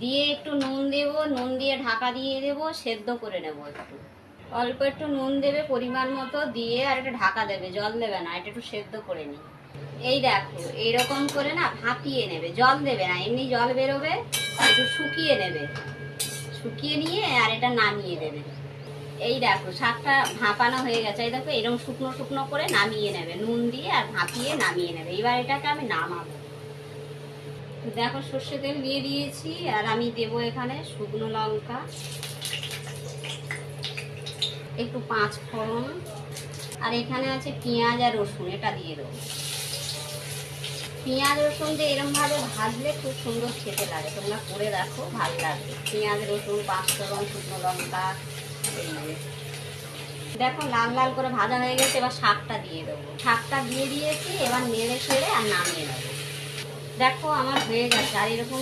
দিয়ে একটু নুন দেব, নুন দিয়ে ঢাকা দিয়ে দেবো, সেদ্ধ করে নেবো। একটু অল্প একটু নুন দেবে পরিমাণ মতো, দিয়ে আর একটা ঢাকা দেবে, জল দেবে না, এটা একটু সেদ্ধ করে নিই। এই দেখো এইরকম করে না ভাপিয়ে নেবে, জল দেবে না, এমনি জল বেরোবে, একটু শুকিয়ে নেবে, শুকিয়ে নিয়ে আর এটা নামিয়ে দেবে। এই দেখো শাকটা ভাপানো হয়ে গেছে, এই দেখো এরকম শুকনো শুকনো করে নামিয়ে নেবে, নুন দিয়ে আর ভাপিয়ে নামিয়ে নেবে। এবার এটাকে আমি নামাবো। দেখো সর্ষে তেল দিয়ে দিয়েছি, আর আমি দেবো এখানে শুকনো লঙ্কা, একটু 5 ফোড়ন, আর এখানে আছে পেঁয়াজ আর রসুন, এটা দিয়ে দেবো। পেঁয়াজ রসুন দিয়ে এরকম ভাবে ভাজলে খুব সুন্দর খেতে লাগে, তোমরা করে দেখো, ভালো লাগবে। পেঁয়াজ রসুন 5 ফোড়ন শুকনো লঙ্কা, এই দেখো লাল লাল করে ভাজা হয়ে গেছে। এবার শাকটা দিয়ে দেবো, শাকটা দিয়ে দিয়েছি, এবার নেড়ে ছেড়ে আর নামিয়ে নেবো। দেখো আমার হয়ে গেছে। আর এরকম